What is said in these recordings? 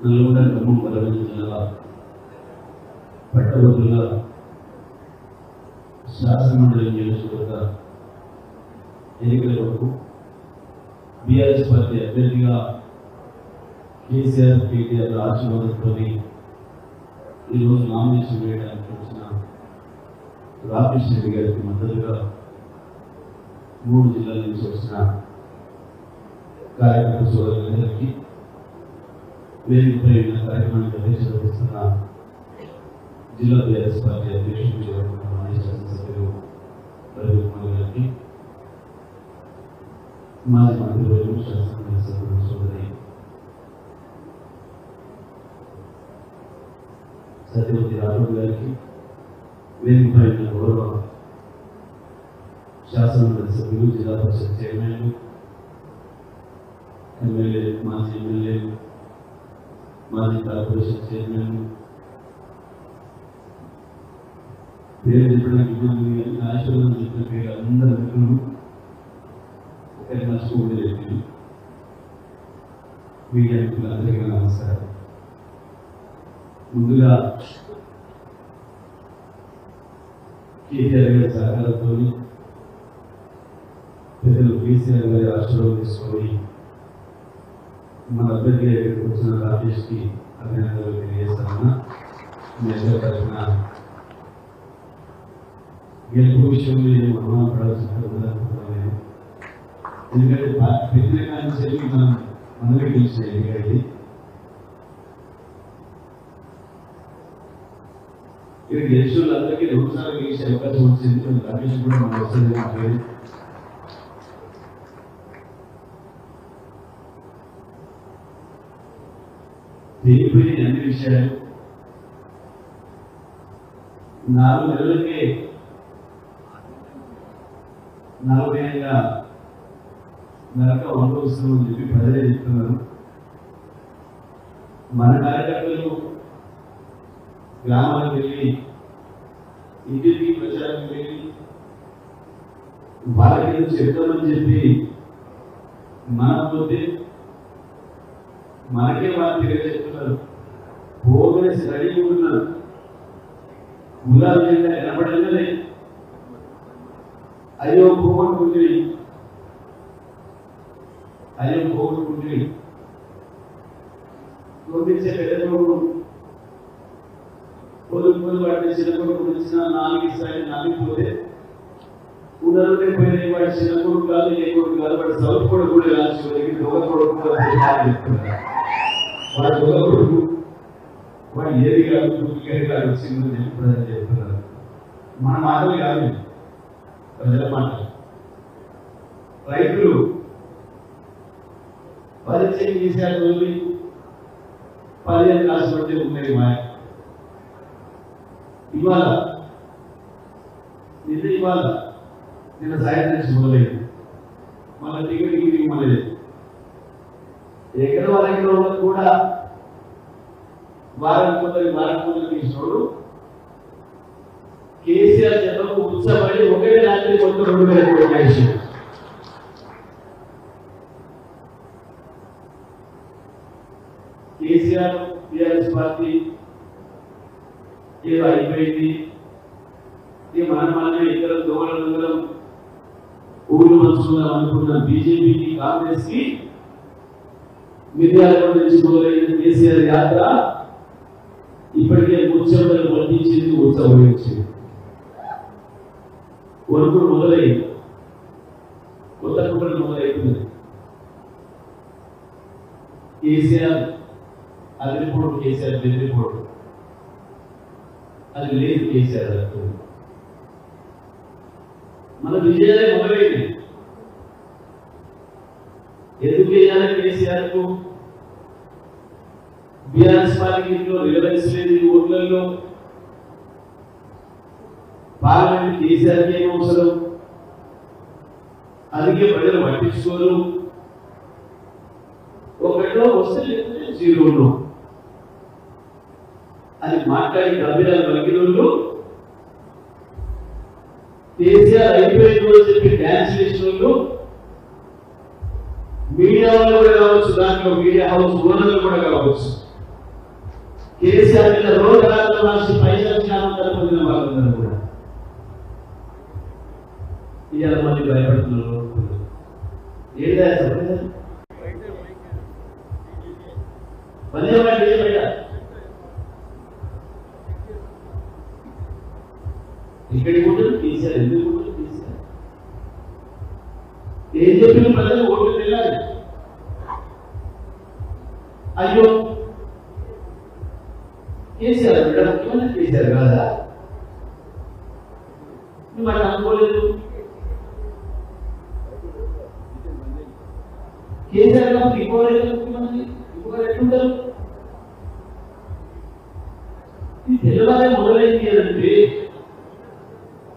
నల్గొండ ఖమ్మం వరంగల్ జిల్లా పట్టభద్రుల శాసనమండలి నియోజకవర్గ ఎన్నికల వరకు బీఆర్ఎస్ పార్టీ అభ్యర్థిగా కేసీఆర్ కేటీఆర్ ఆశీర్వాదంతో ఈరోజు నామినేషన్ వేయడానికి వచ్చిన రాకేష్ రెడ్డి గారికి మద్దతుగా 3 జిల్లాల నుంచి వచ్చిన కార్యకర్త సోదరులందరికీ వేదికపై ఉన్న కార్యక్రమానికి అధ్యక్షత వహిస్తున్న జిల్లా బీఆర్ఎస్ పార్టీ అధ్యక్షులు మాజీ శాసనసభ్యులు రవికుమార్ గారికి, మాజీ మంత్రివర్యులు శాసనసభ్యుల సభ్యులు సోదరి సత్యవతి రాఘవ్ గారికి, వేదికపై ఉన్న గౌరవ శాసనమండలి సభ్యులు, జిల్లా పరిషత్ చైర్మన్లు, ఎమ్మెల్యేలు, మాజీ ఎమ్మెల్యేలు, మాజీ కార్పొరేషన్ చైర్మన్లు, పేరు చెప్పడానికి ఇబ్బంది కానీ ఆశీర్వాదం చెప్పిన పేరు అందరి వ్యక్తులు ఒకరి నష్టపోతే వ్యక్తులు మీడియా వ్యక్తులందరికీ నమస్కారం. ముందుగా కేటీఆర్ గారి సహకారంతో పెద్దలు కేసీఆర్ గారి ఆశీర్వాదం తీసుకొని మన అభ్యర్థిగా ఇక్కడికి వచ్చిన రాకేష్కి అభినందనలు తెలియజేస్తామన్నా. మీ అందరి తరఫున గెలుపు విషయంలో ఏం అనుమానపడాల్సిన అనుకుంటున్నాను. ఎందుకంటే పెట్టిన కానీ చెల్లి మనమే గెలిచిన ఎన్నిక ఇది. ఇక్కడ గెలిచిన వాళ్ళందరికీ 2 సార్లు గెలిచే అవకాశం వచ్చింది. రాకేష్ కూడా మనం వస్తుంది మాట్లాడి తెలియపోయిన అన్ని విషయాలు 4 నెలలకే 40 ఏళ్ళ నరకం అనుభవిస్తున్నామని చెప్పి ప్రజలే చెప్తున్నారు. మన కార్యకర్తలు గ్రామాలకు వెళ్ళి ఇంటికి ప్రచారం వెళ్ళి వాళ్ళకి చెప్తామని చెప్పి మనం పోతే మనకే వాళ్ళు తెలియజేస్తున్నారు. పోగేసి రెడీ ఉన్నారు. ఉదాహరణ కనపడగానే అయ్యో పోగొట్టుకుంటుంది, అయ్యో పోగొట్టుకుంటుంది పంపించే పెద్దకొడుకు పొదుపు వాడిని చిన్నకొడుకు వచ్చిన 4 సార్లు నమ్మిపోతే ఉన్నదే పోయిన వాడి చిన్నకొడుకు కాదు, ఏ కొడుకు కాదు, వాడి సౌత్ కొడుకు కూడా రాసి దొంగ కొడుకు చెప్తున్నారు. వాడి దొంగ కొడుకు వాడు ఏది కాదు, డూప్లికేట్ కాదు వచ్చిందని చెప్తున్నారని చెప్తున్నారు. మన మాటలు కాదు, ప్రజల మాటలు. రైతులు పరిచయం చేశారు, 15 క్లాస్ పడితే ఉన్నాయి మాయ. ఇవాళ నిన్న సాయంత్రం నుంచి మొదలైంది. మళ్ళీ టికెట్ మళ్ళీ ఎక్కడ వాళ్ళెక్కడ కూడా వారం కొందరు తీసినోడు కేసీఆర్ చెప్పకు ఉత్సవపడి ఒకే రాత్రి మొత్తం 2,000 కోట్ల విషయం. కేసీఆర్ బీఆర్ఎస్ పార్టీ ఏదో అయిపోయింది, మనమే ఇతర దొంగలందరం ఊళ్ళు పంచుకుందాం అనుకున్న బీజేపీకి, కాంగ్రెస్ కి మిర్యాల నుంచి మొదలైన కేసీఆర్ యాత్ర ఇప్పటికే ఉత్సవాలు వర్తించింది, ఉత్సవం వచ్చింది. వరకు మొదలైంది, కొత్త కుట్రలు మొదలైతుంది. కేసీఆర్ అదిరిపోడు, కేసీఆర్ బెదిరిపోడు, అది లేదు. కేసీఆర్ మన విజయాలే మొదలైంది. ఎందుకు వేయాలి కేసీఆర్ కు? బీఆర్ఎస్ పార్టీలో రిలవెన్స్ లేదు. ఓట్లలో పార్లమెంట్ కేసీఆర్కి ఏం అవసరం? అందుకే ప్రజలు పట్టించుకోరు. ఒకటిలో వస్తే లేకపోతే 0 అని మాట్లాడి అభిరాలు పలికినోళ్ళు కేసీఆర్ అయిపోయింది అని చెప్పి డ్యాన్స్ చేసిన వాళ్ళు మీడియా వాళ్ళు కూడా కావచ్చు, దాంట్లో మీడియా హౌస్ ఓనర్లు కూడా కావచ్చు. కేసీఆర్ మీద రోజులు రాసి పైసలు క్షేమంగా పొందిన వాళ్ళందరూ కూడా ఇవాళ మళ్ళీ భయపడుతున్నారు. ఏదా పదే వాటి ఇక్కడికి ఉంటుంది కేసీఆర్, ఎందుకు ఉంటుంది కేసీఆర్? ఏం చెప్పిన ప్రజలు ఓట్లు వెళ్ళాలి. అయ్యో కేసీఆర్ ముఖ్యమంత్రి కేసీఆర్ కాదా? నువ్వు అట్లా అనుకోలేదు. కేసీఆర్ కాబట్టి ఇంకోరైతే ముఖ్యమంత్రి, ఇంకోరు ఎట్లుంటారు? ఇది తెల్లవారే మొదలైంది అంటే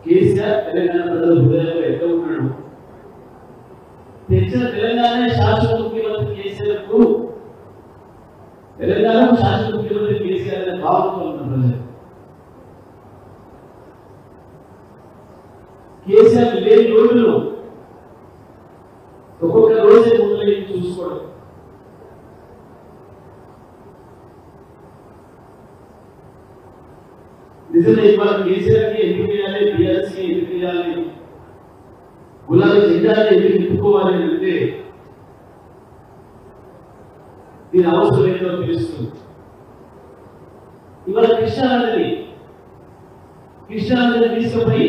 కేసీఆర్ తెలంగాణ ప్రజల హృదయంలో ఎక్కడ ఉన్నాడు? తెచ్చిన తెలంగాణ శాశ్వత ముఖ్యమంత్రి కేసీఆర్ కు, తెలంగాణకు శాశ్వత ముఖ్యమంత్రి కేసీఆర్ అనే భావంతో ఉన్న ప్రజలు కేసీఆర్ లేని రోజుల్లో ఒక్కొక్క రోజే మొదలైంది చూసుకోవడం. నిజంగా ఇవాళ కేసీఆర్కి ఎందుకు చేయాలి, బీఆర్ఎస్కి ఎందుకు చేయాలి, గులాబీ జెండాన్ని ఎందుకు నింపుకోవాలి అంటే దీని అవసరం ఏంటో తెలుస్తుంది. ఇవాళ కృష్ణానదిని తీసుకుపోయి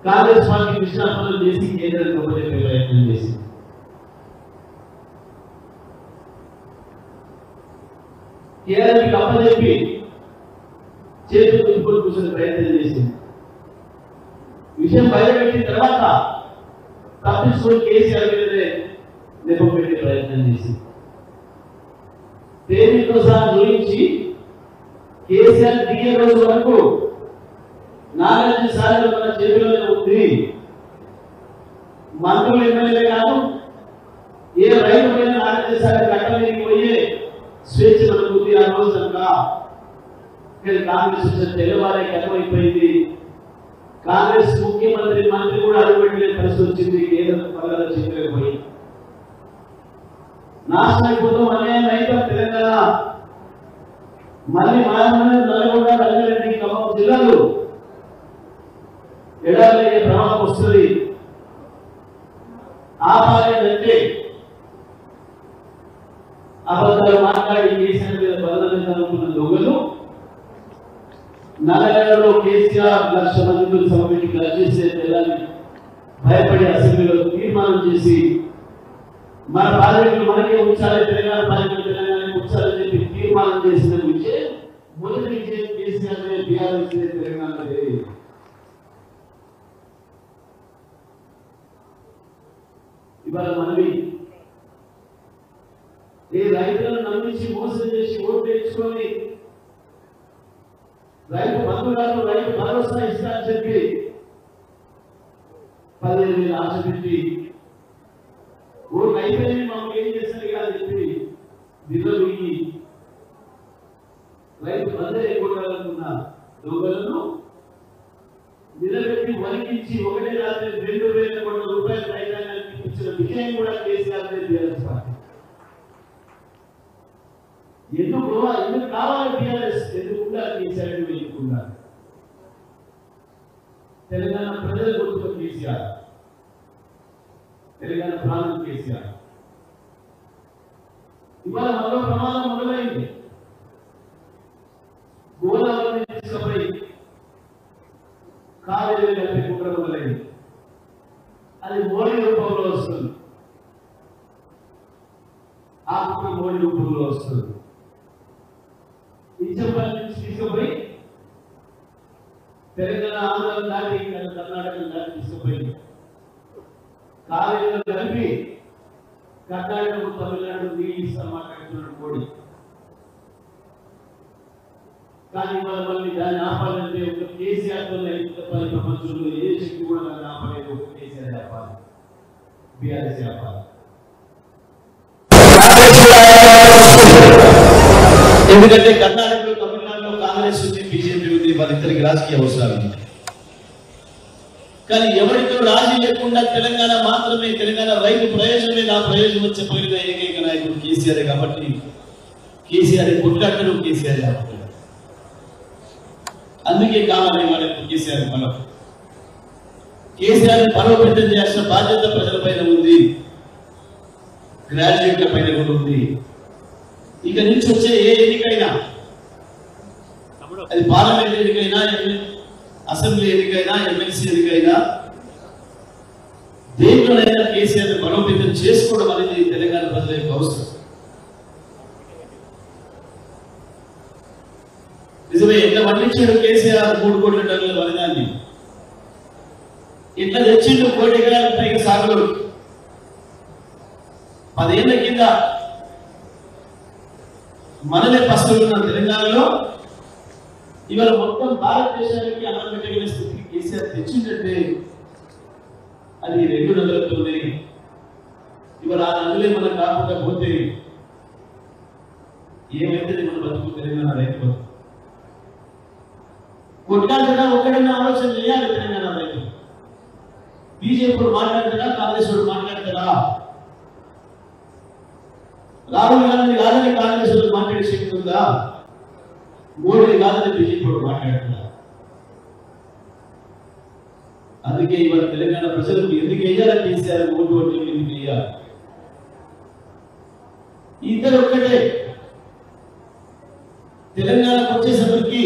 కాంగ్రెస్ పార్టీ కృష్ణాపనం చేసి కేంద్రానికి అప్పచెప్పే ప్రయత్నం చేసింది. కేంద్రానికి అప్పచెప్పి చేతులు దుప్పులు కూర్చొని ప్రయత్నం చేసింది. విషయం బయటపెట్టిన తర్వాత తప్పించుకొని కేసీఆర్ మీదనే నెపం పెట్టే ప్రయత్నం చేసింది. పేరుతో సహా చూపించి కేసీఆర్ దిగే రోజు వరకు నాగార్జున సాగర్ మన చేతిలోనే ఉంది. మంత్రులు ఎమ్మెల్యే కాదు, ఏ రైతు పైన నాగార్జున సాగర్ కట్టలేని పోయే స్వేచ్ఛ మనకు ఉంది. ఆ రోజు కనుక కాంగ్రెస్ తెల్లవారే కథమైపోయింది. కాంగ్రెస్ ముఖ్యమంత్రి మంత్రి కూడా అడుగుపెట్టలే పరిస్థితి వచ్చింది. కేంద్రం పగల చేయలేకపోయి నాశనం అయిపోతాం. అన్యాయం అయితే తెలంగాణ మళ్ళీ నల్గొండ, రంగారెడ్డి, ఖమ్మం జిల్లాలు ఎడారయ్యే ప్రమాదం వస్తుంది. ఆపాలంటే అబద్ధాలు మాట్లాడి కేసీఆర్ మీద బలదనుకున్న దొంగలు నగరంలో కేసీఆర్ 1,00,000 మందితో సభపెట్టి చేసే తెల్లని భయపడి అసెంబ్లీలో తీర్మానం చేసి మన పార్లమెంట్ మనకే ఉంచాలి, తెలంగాణ పార్లమెంట్ తెలంగాణ ఉంచాలని చెప్పి తీర్మానం చేసిన గురించే మొదటి విజయం కేసీఆర్ బీఆర్ఎస్ తెలంగాణ. ఇవాళ మనవి ఏ రైతులను నమ్మించి మోసం చేసి ఓటు తెచ్చుకొని రైతు బంధువులను రైతు భరోసా ఇస్తా అని చెప్పి 15,000 ఆశ పెట్టి ఓటు అయిపోయింది మమ్మల్ని ఏం చేస్తారు అని చెప్పి దిగలుగి రైతు బంధే కొట్టాలనుకున్న దొంగలను నిలబెట్టి వణికించి ఒకటే రాత్రి 2,000 కోట్ల రూపాయలు రైతాంగానికి ఇచ్చిన విషయం కూడా కేసీఆర్ బీఆర్ఎస్ పార్టీ. ఎందుకు కావాలి బీఆర్ఎస్? ఎందుకు ఉండాలి కేసీఆర్? ఎందుకు ఉండాలి? తెలంగాణ ప్రజల గుర్తుకు కేసీఆర్, తెలంగాణ ప్రాణం కేసీఆర్. ఇవాళ మరో ప్రమాదం మొదలైంది. గోదావరిని తీసుకుపోయి కావేరీ కలిపి కుట్ర మొదలైంది. అది మోడీ రూపంలో వస్తుంది. ఆ కుట్ర మోడీ రూపంలో వస్తుంది. ఇచ్చంపల్లి నుంచి తీసుకుపోయి తెలంగాణ, ఆంధ్ర దాటి కర్ణాటక దాటి తీసుకుపోయి కావేరీలో కలిపి కర్ణాటక, తమిళనాడు నీళ్ళు ఇస్తాం మాట్లాడుతున్నాడు మోడీ. కానీ ఇవాళ మళ్ళీ దాన్ని ఆపాలంటే ఒక కేసీఆర్తో ప్రపంచంలో ఏ శక్తి కూడా దాన్ని ఆపలేదు. ఒక కేసీఆర్ ఆపాలి, బీఆర్ఎస్ ఆపాలి. ఎందుకంటే కర్ణాటకలో, తమిళనాడులో కాంగ్రెస్ ఉంది, బీజేపీ ఉంది, వాళ్ళిద్దరికి రాజకీయ అవసరాలు. కానీ ఎవరితో రాజీ లేకుండా తెలంగాణ మాత్రమే, తెలంగాణ రైతు ప్రయోజనమే నా ప్రయోజనం చెప్పగలిగిన ఏకైక నాయకుడు కేసీఆర్. కాబట్టి కేసీఆర్ కొట్లాడతాడు, కేసీఆర్ ఆపుతాడు. అందుకే కావాలి వాళ్ళకి కేసీఆర్ బలం. కేసీఆర్ బలోపేతం చేయాల్సిన బాధ్యత ప్రజలపైన ఉంది, గ్రాడ్యుయేట్ల పైన కూడా ఉంది. ఇక నుంచి వచ్చే ఏ ఎన్నికైనా, అది పార్లమెంట్ ఎన్నికైనా, అసెంబ్లీ ఎన్నికైనా, ఎమ్మెల్సీ ఎన్నికైనా, దేంట్లోనైనా కేసీఆర్ బలోపేతం చేసుకోవడం అనేది తెలంగాణ ప్రజల యొక్క అవసరం. నిజమే, ఎట్లా పండించాడు కేసీఆర్ 3 కోట్ల టన్నుల వరిధాన్ని, ఎట్లా తెచ్చిండు 1 కోటి ఎకరాలకు పైగా సాగులో. 10 ఏళ్ల కింద మనలే పస్తులున్న తెలంగాణలో ఇవాళ మొత్తం భారతదేశానికి అన్నం పెట్టగలిగిన స్థితికి కేసీఆర్ తెచ్చిందంటే అది 2 నదులతోనే. ఇవాళ ఆ నదులే మనం కాకుండా పోతే ఏమైతే మన బతుకు తెలంగాణ రైతు బతుకు. కొట్లాడదా ఒక్కడైనా ఆలోచన చేయాలి తెలంగాణ రైతు. బీజేపీ మాట్లాడతారా, కాంగ్రెస్ వాడు మాట్లాడతారా? రాహుల్ గాంధీ కాదని కాంగ్రెస్ వాడు మాట్లాడే శక్తి ఉందా? మోడీ కాదని బీజేపీ వాడు మాట్లాడుతున్నా. అందుకే ఇవాళ తెలంగాణ ప్రజలకు ఎందుకు వేయాలని కేసీఆర్ ఓటు ఎందుకు వేయాలి? ఇద్దరు ఒక్కటే. తెలంగాణకు వచ్చేసరికి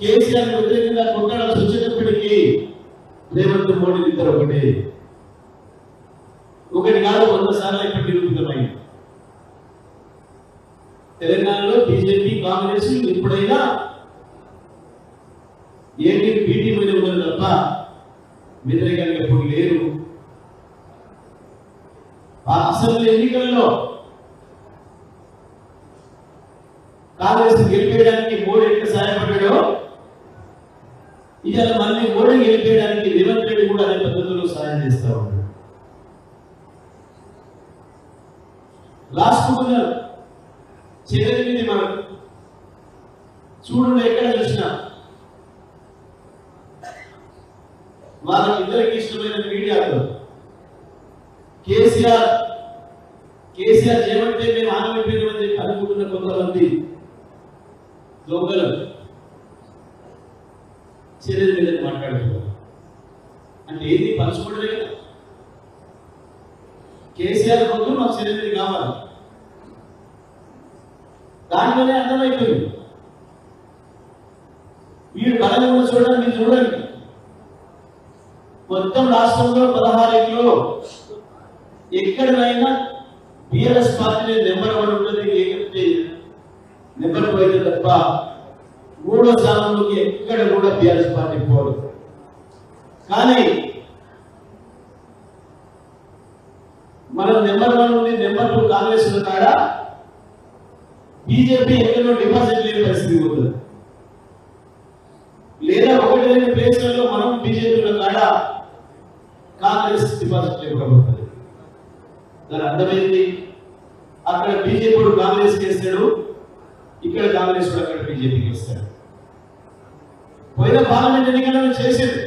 కేసీఆర్ వ్యతిరేకంగా కొట్టాల్సి వచ్చేటప్పటికీ రేవంత్ మోడీ ఇద్దరు ఒకటే. ఒకటి కాదు 100 సార్లు ఇప్పటి నిరూపితమైంది. తెలంగాణలో బీజేపీ కాంగ్రెస్ ఎప్పుడైనా ఏంటి బీటీ మీద ఉన్నది తప్ప వ్యతిరేకంగా ఎప్పుడు లేరు. ఆ అసెంబ్లీ ఎన్నికల్లో కాంగ్రెస్ గెలిపేయడానికి మోడీ ఎంత సహాయపడ్డాడో, ఇవాళ మళ్ళీ మోడీ గెలిపేయడానికి రేవంత్ రెడ్డి కూడా అదే పద్ధతిలో సహాయం చేస్తా ఉన్నాడు. రాసుకుంటున్నారు చెల్లెలింది మనకు. చూడండి, ఎక్కడ చూసినా వాళ్ళకి ఇద్దరికి ఇష్టమైన మీడియాలో కేసీఆర్ చేయమంటే మేము ఆనందపేమని చెప్పి అనుకుంటున్న కొంతమంది దొంగలు చెల్లెల మీద మాట్లాడుతున్నారు. అంటే ఏది పంచుకోవడమే కదా. కేసీఆర్ ముందు మాకు చెల్లెలు కావాలి, దాంట్లోనే అర్థమైపోయింది. వీడు బలంగా ఉన్న చూడండి, మీరు చూడండి, మొత్తం రాష్ట్రంలో 16లో ఎక్కడైనా టీఆర్ఎస్ పార్టీ నెంబర్ 1 ఉంటుంది, లేకపోతే నెంబర్ 2 అయితే తప్ప 3వ స్థానంలోకి ఎక్కడ కూడా టీఆర్ఎస్ పార్టీ పోదు. కానీ మనం నెంబర్ 1 ఉంది, నెంబర్ 2 కాంగ్రెస్ కాడ బీజేపీ ఎక్కడో డిపాజిట్ లేని పరిస్థితి ఉంటుంది. లేదా 1 2 ప్లేస్లలో మనం బీజేపీలో కాడ కాంగ్రెస్ డిపాజిట్ లేకుండా ఉంటుంది. దాని అర్థమైంది, అక్కడ బీజేపీ కాంగ్రెస్ చేస్తాడు, ఇక్కడ కాంగ్రెస్ అక్కడ బీజేపీకి ఇస్తాడు. పోయిన పార్లమెంట్ ఎన్నికలను చేసేది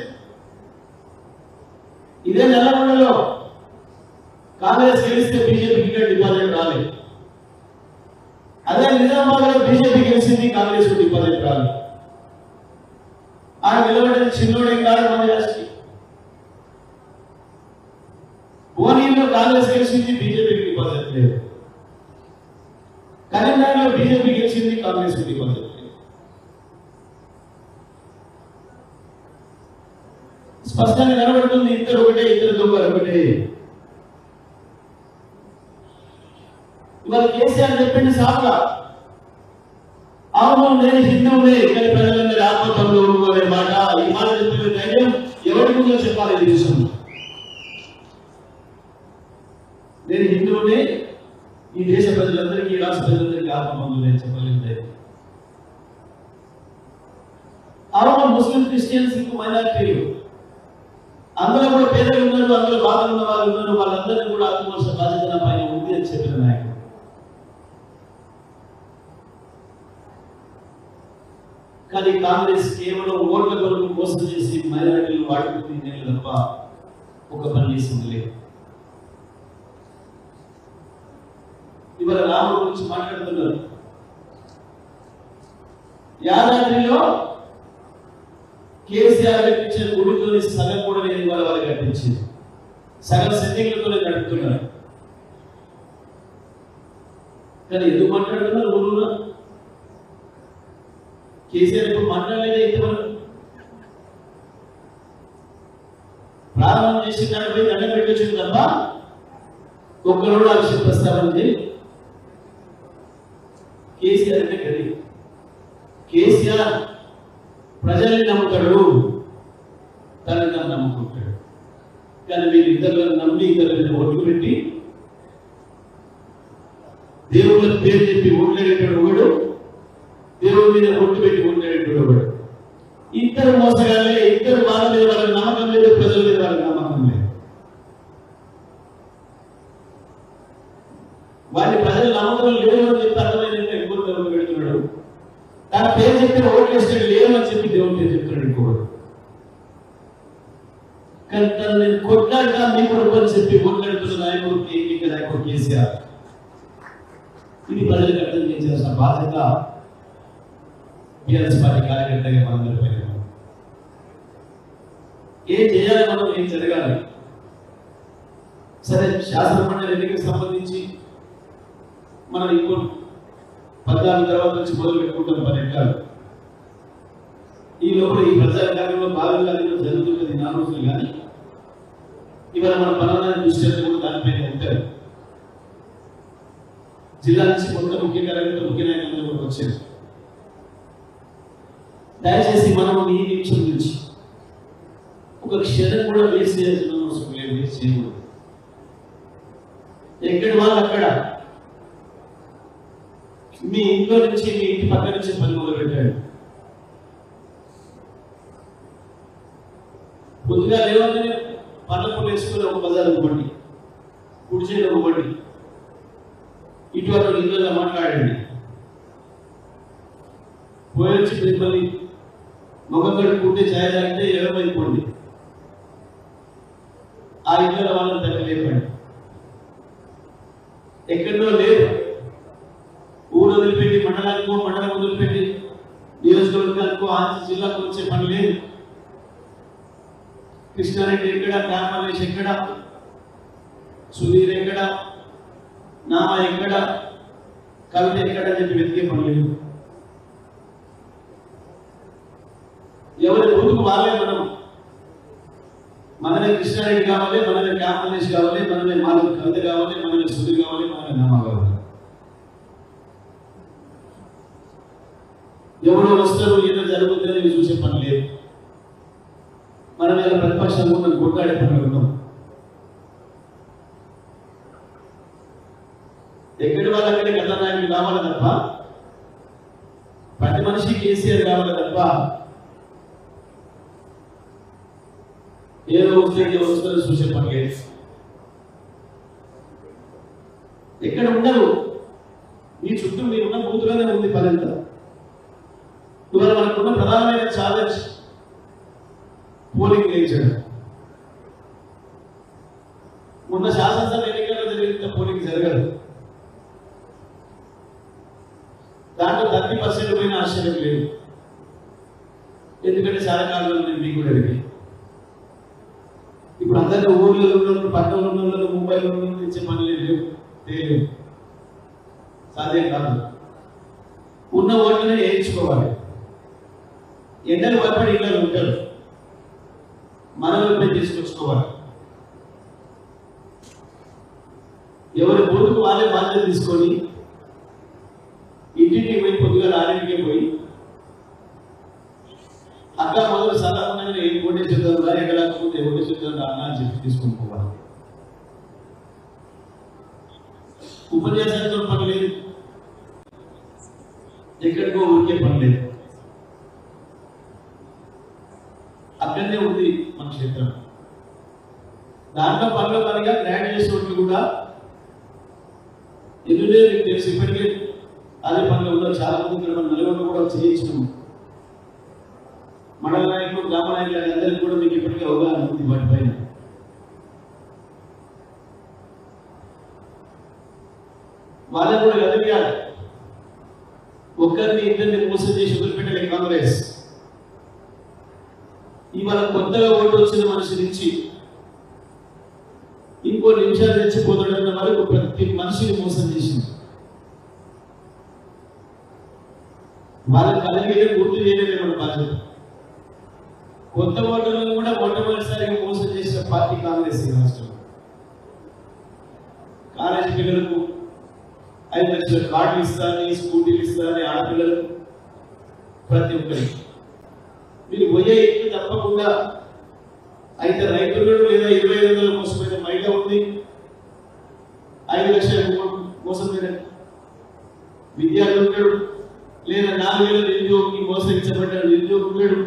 ఇదే నల్లగొండలో కాంగ్రెస్ గెలిస్తే బీజేపీకి ఇక్కడ డిపాజిట్ రాలేదు. అదే నిజామాబాద్ లో బీజేపీ గెలిచింది, కాంగ్రెస్ డిపాజిట్ రాలేదు. ఆయన నిలబడిన చిన్నోడే కాదు మన రాష్ట్రీయ. భువనగిరిలో కాంగ్రెస్ గెలిచింది, బీజేపీకి డిపాజిట్ లేదు. కరీంనగర్లో బీజేపీ గెలిచింది, కాంగ్రెస్ డిపాజిట్ లేదు. స్పష్టంగా కనబడుతుంది, ఇద్దరు ఒకటే, ఇద్దరు దొంగలు ఒకటే. ఇవాళ కేసీఆర్ చెప్పింది సాగుగా, అవును నేను హిందువులే, ఇక్కడ ప్రజలందరూ ఆత్మతంలో అనే మాట, ఈ మాట చెప్పిన ధైర్యం ఎవరి ముందు చెప్పాలి ఈ దేశంలో? నేను హిందువునే, ఈ దేశ ప్రజలందరికీ, ఈ రాష్ట్ర ప్రజలందరికీ ఆత్మబంధువు నేను చెప్పలేదు. అవును ముస్లిం, క్రిస్టియన్స్, ఇంకో మైనారిటీలు అందులో కూడా పేదలు ఉన్నారు, అందులో బాగా ఉన్న వాళ్ళు ఉన్నారు, వాళ్ళందరినీ కూడా ఆత్మవలసిన బాధ్యత పైన ఉంది అని చెప్పిన నాయకుడు. కానీ కాంగ్రెస్ కేవలం ఓట్ల కొరకు మోసం చేసి మైనారిటీలు వాడుకుంటుంది తప్ప ఒక పని చేసింది లేదు. ఇవాళ రాముడు గురించి మాట్లాడుతున్నారు. యాదాద్రిలో కేసీఆర్ కట్టించిన గుడితోని సగం కూడా నేను వాళ్ళు కట్టించింది, సగం సెట్టింగ్లతోనే నడుపుతున్నారు. కానీ ఎందుకు మాట్లాడుతున్నారు ఊరులో? కేసీఆర్ ఇప్పుడు మాట్లాడలేదే ఇంతవరకు. ప్రారంభం చేసి పోయి దండ పెట్టొచ్చింది తప్ప ఒక్కరు ఆ విషయం ప్రస్తావన చేయి. కేసీఆర్ అంటే గది. కేసీఆర్ ప్రజల్ని నమ్ముతాడు, తనని తను నమ్ముకుంటాడు. కానీ మీరు ఇతరులను నమ్మి ఇతరులను ఓట్లు పెట్టి దేవుళ్ళ పేరు చెప్పి ఓట్లేటోడు ఒకడు, దేవుడి మీద ఓట్లు పెట్టి ఓట్లేటోడు ఒకడు. ఇద్దరు మోసగాళ్ళే. ఇద్దరు వాళ్ళ మీద వాళ్ళకి నమ్మకం లేదు, ప్రజల మీద వాళ్ళకి నమ్మకం లేదు. వాడిని ప్రజలు నమ్మకం లేదు అని చెప్పి అర్థమైందంటే ఇంకోటి దేవుడు పెడుతున్నాడు. తన పేరు చెప్పి ఓట్లు వేస్తాడు లేదు అని చెప్పి దేవుడి పేరు చెప్తున్నాడు ఇంకోడు. కానీ తను నేను కొట్లాడక మీ కొడుకు అని చెప్పి ఓట్లాడుతున్న నాయకుడు కేసీఆర్. ఇది ప్రజలకు అర్థం చేయాల్సిన బాధ్యత బీఆర్ఎస్ పార్టీ కార్యకర్తగా మనందరిపై. ఏం చేయాలి మనం, ఏం జరగాలి? సరే, శాసన మండలి ఎన్నికలకు సంబంధించి మనం ఇంకో 14 తర్వాత నుంచి మొదలు పెట్టుకుంటాం 10 ఎకరాలు. ఈ లోపల ఈ ప్రచార కార్యంలో భాగంగా జరుగుతున్నది 4 రోజులు. కానీ ఇవాళ మన పనులను దృష్టి కూడా దానిపైన ఉంటారు. జిల్లా నుంచి మొత్తం ముఖ్య కార్యకర్తలు, ముఖ్య నాయకులందరూ కూడా వచ్చారు. దయచేసి మనం ఈ నిమిషం నుంచి ఒక క్షణం కూడా వేస్ట్ చేయాల్సిన అవసరం లేదు, వేస్ట్ చేయకూడదు. ఎక్కడి వాళ్ళు అక్కడ మీ ఇంట్లో నుంచి, మీ ఇంటి పక్క నుంచి పని మొదలు పెట్టాడు. కొద్దిగా లేవగానే పండ్ల పూలు వేసుకుని ఒక బజార్ ఇవ్వండి, కుడి చేతి ఇవ్వండి, ఇటువంటి ఇళ్ళలో మాట్లాడండి. పోయొచ్చి మిమ్మల్ని ముఖం కడుక్కుంటే ఛాయ్ తాగితే ఎడమైపోండి. ఆ ఇళ్ళ వాళ్ళని తగ్గలేపండి. ఎక్కడో లేదు, ఊరు వదిలిపెట్టి మండలానికో, మండలం వదిలిపెట్టి నియోజకవర్గానికో, ఆంధ్ర జిల్లాకు వచ్చే పని లేదు. కృష్ణారెడ్డి ఎక్కడ, రామలేష్ ఎక్కడ, సుధీర్ ఎక్కడ, నామ ఎక్కడ, కవిత ఎక్కడ అని చెప్పి వెతికే పని లేదు. ఎవరి ముందుకు వాళ్ళే మనం. మనమే కృష్ణారెడ్డి కావాలి, మనమే రామలేష్ కావాలి, మనమే మాధవ్ కవిత కావాలి, మనమే సుధీర్ కావాలి, మనమే నామ కావాలి. ఎవరో వస్తారు, ఏదో జరుగుతుందని చూసే పని లేదు. మనం ఇలా ప్రతిపక్షంగా ఉన్న కొట్లాడే పనులు ఉన్నాం. ఎక్కడి వాళ్ళు అక్కడే కథానాయకులు కావాలి తప్ప, ప్రతి మనిషి కేసీఆర్ కావాలి తప్ప, ఏదో వస్తుందని చూసే పని లేదు. ఎక్కడ ఉండరు, మీ చుట్టూ మీరున్న బూతులోనే ఉంది పనంతా. ఇవాళ మనకున్న ప్రధానమైన ఛాలెంజ్ పోలింగ్ వేయించడం. మొన్న శాసనసభ ఎన్నికల్లో జరిగిన పోలింగ్ జరగదు. దాంట్లో 30% పోయిన ఆశ్చర్యం లేదు. ఎందుకంటే చాలా కాలంలో నేను మీకు కూడా అడిగి, ఇప్పుడు అందరినీ ఊర్లలో ఉన్న, పట్టణంలో ఉన్న, ముంబైలో ఉన్న ఇచ్చే పనులు లేవు, సాధ్యం కాదు. ఉన్న ఓట్లనే వేయించుకోవాలి. ఎండలు భయపడి ఇళ్ళలో ఉంటారు, మనల్ని తీసుకొచ్చుకోవాలి. ఎవరి బోటుకు వాళ్ళే బాధ్యత తీసుకొని ఇంటికి పోయి పొద్దుగా ఆరింటికి పోయి అక్క మొదలు సాధారణంగా ఏం ఓటే చూద్దాం రా, ఎక్కడ ఓటే చూద్దాం రా అని చెప్పి తీసుకుని పోవాలి. ఉపన్యాసాలతో పని లేదు, ఎక్కడికో ఊరికే పని లేదు. అక్కడనే ఉంది మన క్షేత్రం. దాంట్లో పనిలో పనిగా గ్రాడ్యుయేషన్ కూడా ఎందుకంటే మీకు తెలిసి ఇప్పటికే అదే పనిలో ఉన్నారు చాలా మంది. ఇక్కడ మన నలుగురు కూడా చేయించినాము. మండల నాయకులు, గ్రామ నాయకులు అందరికీ కూడా మీకు ఇప్పటికే అవగాహన ఉంది వాటిపైన. వాళ్ళని కూడా ఎదగాలి, ఒకరిని ఇద్దరిని మోసం చేసి వదిలిపెట్టలే కాంగ్రెస్. ఇవాళ కొత్తగా ఓటు వచ్చిన మనిషి నుంచి ఇంకో నిమిషాలు తెచ్చిపోతాడన్న వరకు ప్రతి మనిషిని మోసం చేసింది. వాళ్ళకి అలాగే గుర్తు చేయలేదే మన బాధ్యత. కొత్త ఓటర్లను కూడా మొట్టమొదటిసారిగా మోసం చేసిన పార్టీ కాంగ్రెస్ ఈ రాష్ట్రంలో. కాలేజీ పిల్లలకు 5 లక్షల కార్డులు ఇస్తారని, స్కూటీలు ఇస్తారని ఆడపిల్లలకు ప్రతి ఒక్కరికి మీరు పోయే ఇంటి తప్పకుండా అయితే రైతులు లేదా 25,000 మోసమైన మహిళ ఉంది, 5 లక్షల మోసమైన విద్యార్థి ఉంటాడు, లేదా 4,000 నిరుద్యోగికి మోసగించబడ్డ నిరుద్యోగి ఉంటాడు.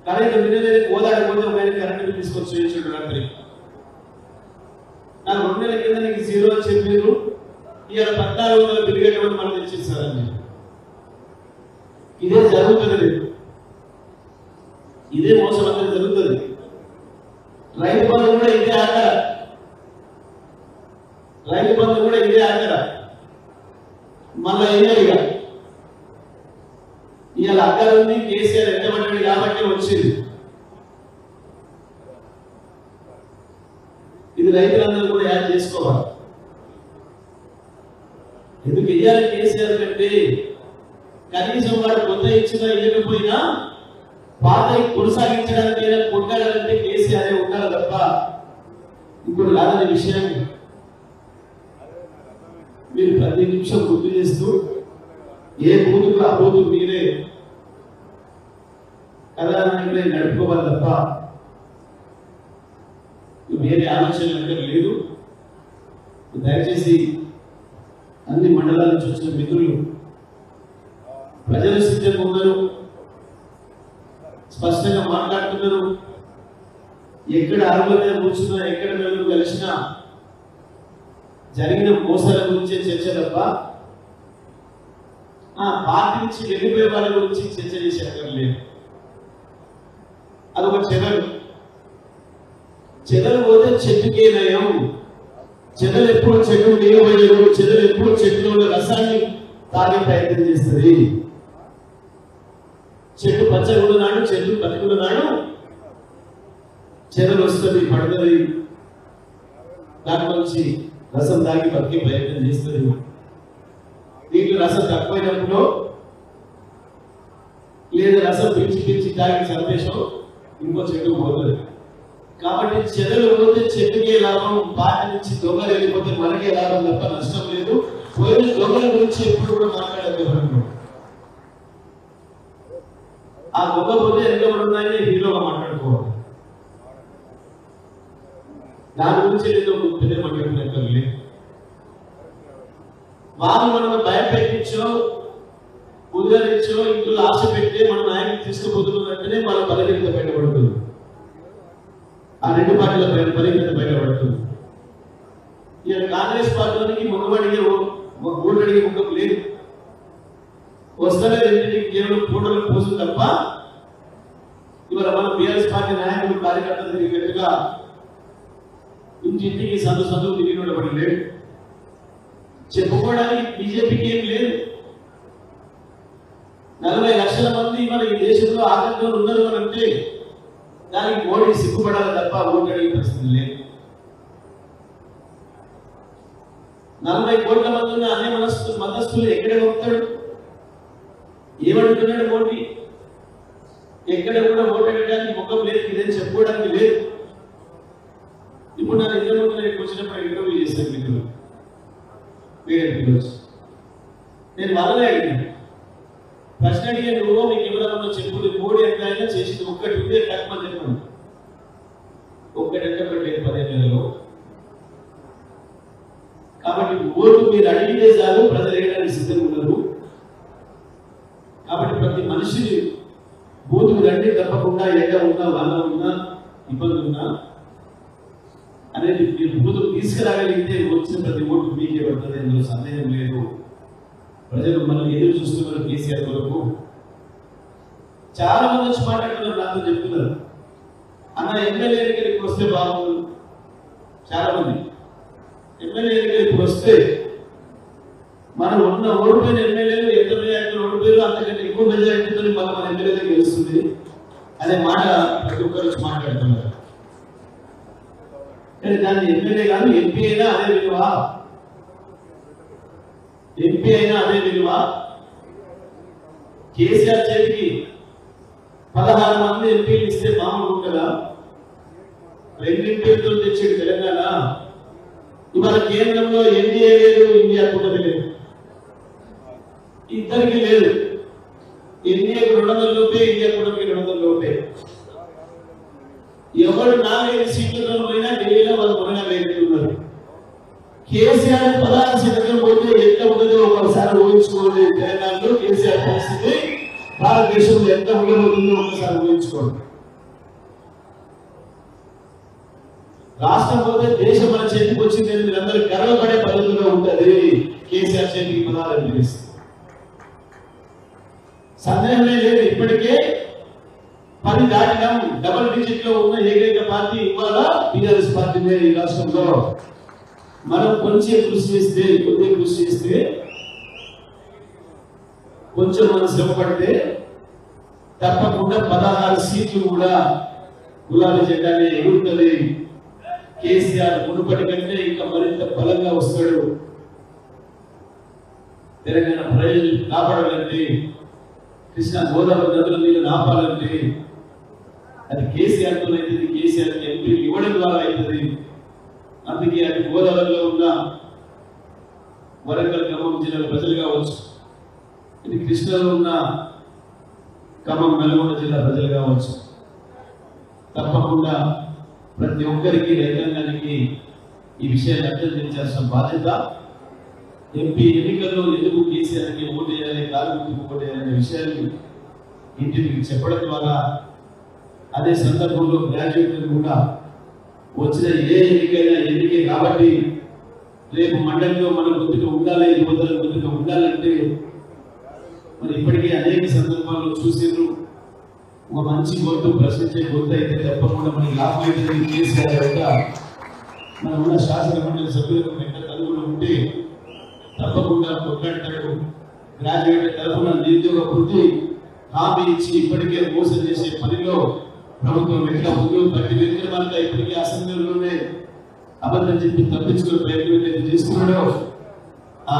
కరెంటు వినలేదు ఓదాడిపోతే ఒక కరెంటు బిల్ తీసుకొచ్చి చేయించాడు రాత్రి. నాకు 2 నెలల కింద నీకు 0 అని చెప్పారు, ఇవాళ 1400 బిల్ కట్టమని మనం తెచ్చిస్తారని. ఇదే జరుగుతుంది, ఇదే మోసం అనేది జరుగుతుంది. రైతు బంధు కూడా ఇదే ఆధార, రైతు బంధు కూడా ఇదే ఆధార. మళ్ళా ఏమేగా ఇవాళ అక్కడ ఉంది, కేసీఆర్ ఎంతమంటాడు కాబట్టి వచ్చింది. ఇది రైతులందరూ కూడా యాడ్ చేసుకోవాలి. ఎందుకు వెయ్యాలి కేసీఆర్ కంటే కనీసం వాడు కొత్త ఇచ్చినా ఇవ్వకపోయినా పాత కొనసాగించడానికి కొట్టాలంటే కేసీఆర్ ఉండాలి తప్ప ఇప్పుడు కాదనే విషయాన్ని మీరు ప్రతి నిమిషం గుర్తు చేస్తూ ఏ బూతుకు ఆ బూతు మీరే కథానాయకులే నడుపుకోవాలి తప్ప వేరే ఆలోచన లేదు. దయచేసి అన్ని మండలాల నుంచి వచ్చిన మిత్రులు ప్రజలు సిద్ధంగా ఉన్నారు, స్పష్టంగా మాట్లాడుతున్నారు. ఎక్కడ అరుగుల మీద కూర్చున్నా, ఎక్కడ నలుగురు కలిసినా జరిగిన మోసాల గురించే చర్చ తప్ప పార్టీ నుంచి వెళ్ళిపోయే వాళ్ళ గురించి చర్చ చేసే అక్కర్లేదు. అదొక చెదలు పోతే చెట్టుకే నయం. చెదలు ఎప్పుడు చెట్టు నీయబోయేది, చెదలు ఎప్పుడు చెట్టులో రసాన్ని తాగే ప్రయత్నం చేస్తుంది. చెట్టు పచ్చగున్నాడు, చెట్టు బతుకున్నాడు, చెదలు వస్తుంది, పడుతుంది, దాంట్లో నుంచి రసం తాగి బతికే ప్రయత్నం చేస్తుంది. దీంట్లో రసం తక్కువైనప్పుడు లేదా రసం పిలిచి తాగి సందేశం ఇంకో చెట్టు పోతుంది. కాబట్టి చెదలు పోతే చెట్టుకే లాభం, పాటి నుంచి దొంగలు వెళ్ళిపోతే మనకే లాభం తప్ప నష్టం లేదు. పోయిన దొంగల గురించి ఎప్పుడు కూడా మాట్లాడలేదు. ఆ దొంగ పోతే ఎంతమంది ఉన్నాయని హీరోగా మాట్లాడుకోవాలి, దాని గురించి ఏదో గుర్తునే మాట్లాడుతున్నారు. వాళ్ళు మనం భయపెట్టించో ఉదరించో ఇంట్లో ఆశ పెట్టి మన నాయకులు తీసుకుపోతున్నట్టునే వాళ్ళ బలహీనత బయటపడుతుంది. ఆ 2 పార్టీల బలహీనత బయటపడుతుంది. ఇక కాంగ్రెస్ పార్టీలోనికి మొక్కబడిగే ఓటడిగే ముఖం లేదు. వస్తలే రెండింటికి కేవలం ఫోటోలు పోసు తప్ప ఇవాళ మన బీఆర్ఎస్ పార్టీ నాయకులు కార్యకర్తలు తిరిగినట్టుగా ఇంటింటికి సందు తిరిగి ఉండబడి లేడు. చెప్పుకోవడానికి బీజేపీకి ఏం లేదు. 40 లక్షల మంది మన ఈ దేశంలో ఆనందంలో ఉన్నారు అని అంటే దానికి మోడీ సిగ్గుపడాలి తప్ప ఓటు అడిగే పరిస్థితి లేదు. 40 కోట్ల మంది ఉన్న అన్ని మతస్థులు ఎక్కడే పోతాడు? ఏమంటున్నాడు మోడీ? ఎక్కడ కూడా ఓటు అడగడానికి ముఖం లేదు, ఇదేం చెప్పుకోవడానికి లేదు. ఇప్పుడు నా ఇంట్లో వచ్చినప్పుడు ఇంటర్వ్యూ చేశాను మిత్రులు, నేను వాళ్ళనే అడిగాను. ప్రశ్న అడిగే నువ్వు మీకు ఎవరన్నా చెప్పు, మోడీ ఎంత చేసింది ఒక్కటి ఉంటే కరెక్ట్ చెప్పండి. ఒక్కటంటే లేదు 10 నెలల్లో. కాబట్టి ఓటు మీరు అడిగితే చాలు, ప్రజలు వేయడానికి సిద్ధంగా ఉన్నారు. కాబట్టి ప్రతి మనిషిని బూతుకు రండి తప్పకుండా, ఎండ ఉన్నా వాన ఉన్నా ఇబ్బంది ఉన్నా అనేది మీరు బూతుకు తీసుకురాగలిగితే వచ్చిన ప్రతి ఓటు మీకే పడుతుంది, అందులో సందేహం లేదు. ప్రజలు మనల్ని ఎదురు చూస్తున్నారు కేసీఆర్ కొరకు. చాలా మంది వచ్చి మాట్లాడుతున్నారు, నాతో చెప్తున్నారు అన్న ఎమ్మెల్యే దగ్గరికి వస్తే బాగుంది. చాలా మంది ఎమ్మెల్యే ఎన్నికలు ఇప్పుడు వస్తే మనం ఉన్న ఓడిపోయిన ఎమ్మెల్యేలు ఎంత మెజారిటీలో ఓడిపోయారు అంతకంటే ఎక్కువ మెజారిటీతో మన ఎమ్మెల్యేలు గెలుస్తుంది అనే మాట ప్రతి ఒక్కరు వచ్చి మాట్లాడుతున్నారు. కానీ దాన్ని ఎమ్మెల్యే కాదు ఎంపీ అయినా అదే విలువ, ఎంపీ అయినా అదే విలువ. కేసీఆర్ చేతికి 16 మంది ఎంపీలు ఇస్తే మామూలు కదా, రెండింటితో తెచ్చాడు తెలంగాణ. ఇవాళ కేంద్రంలో ఎన్డీఏ లేదు, ఇండియా కూటమి లేదు, ఇద్దరికి లేదు. ఎన్డీఏకి 200 లోపే, ఇండియా కూటమికి 200 లోపే. ఎవరు 4-5 సీట్లతో పోయినా ఢిల్లీలో వాళ్ళు మొన్న వేరుతున్నారు. కేసీఆర్ 16 సీట్లతో పోతే ఎంత ఉండదో ఒకసారి ఊహించుకోండి. తెలంగాణలో కేసీఆర్ పరిస్థితి భారతదేశంలో ఎంత ఉండబోతుందో ఒకసారి ఊహించుకోండి. రాష్ట్రం పోతే దేశం మన చేతికి వచ్చింది అని మీరందరూ గర్వపడే పద్ధతిలో ఉంటుంది. కేసీఆర్ చేతికి 16 ఎంపీలు సందేహమే లేదు. ఇప్పటికే 10 దాటినాం. డబుల్ డిజిట్ లో ఉన్న ఏకైక పార్టీ ఇవాళ టీఆర్ఎస్ పార్టీనే ఈ రాష్ట్రంలో. మనం కొంచెం కృషి చేస్తే, కొద్దిగా కృషి చేస్తే, కొంచెం మనం శ్రమ పడితే తప్పకుండా 16 సీట్లు కూడా గులాబీ జెండానే ఎగురుతుంది. కేసీఆర్ మునుపటి కంటే ఇంకా మరింత బలంగా వస్తాడు. తెలంగాణ ప్రజలు కాపాడాలంటే, కృష్ణా గోదావరి నదుల నీళ్ళు ఆపాలంటే అది కేసీఆర్తో అవుతుంది. కేసీఆర్కి ఎంపీలు ఇవ్వడం ద్వారా అవుతుంది. అందుకే అది గోదావరిలో ఉన్న వరంగల్ ఖమ్మం జిల్లాల ప్రజలు కావచ్చు, ఇది కృష్ణలో ఉన్న ఖమ్మం నల్గొండ జిల్లా ప్రజలు కావచ్చు, తప్పకుండా ప్రతి ఒక్కరికి రైతాంగానికి ఈ విషయాన్ని అర్థం చేయాల్సిన బాధ్యత. ఎంపీ ఎన్నికల్లో ఎందుకు కేసీఆర్కి ఓటు చేయాలి, కార్మికులకు ఓటు చేయాలనే విషయాన్ని ఇంటికి చెప్పడం ద్వారా, అదే సందర్భంలో గ్రాడ్యుయేట్లు కూడా వచ్చిన ఏ ఎన్నికైనా ఎన్నికే కాబట్టి రేపు మండలిలో మన గుర్తుగా ఉండాలి, యువతల గుర్తుగా ఉండాలంటే మరి ఇప్పటికే అనేక సందర్భాల్లో చూసారు. ఒక మంచి గొంతు, ప్రశ్నించే గొంతు అయితే తప్పకుండా మనకి లాభం అవుతుంది. కేసీఆర్ యొక్క మన ఉన్న శాసన మండలి సభ్యులకు వెంట తలుగులు ఉంటే తప్పకుండా కొట్లాడతాడు. గ్రాడ్యుయేట్ తరఫున నిరుద్యోగ వృత్తి హామీ ఇచ్చి ఇప్పటికే మోసం చేసే పనిలో ప్రభుత్వం ఎట్లా ఉందో, ప్రతి విక్రమాంతా ఇప్పటికే అసెంబ్లీలోనే అబద్ధం చెప్పి తప్పించుకునే ప్రయత్నం చేస్తున్నాడో ఆ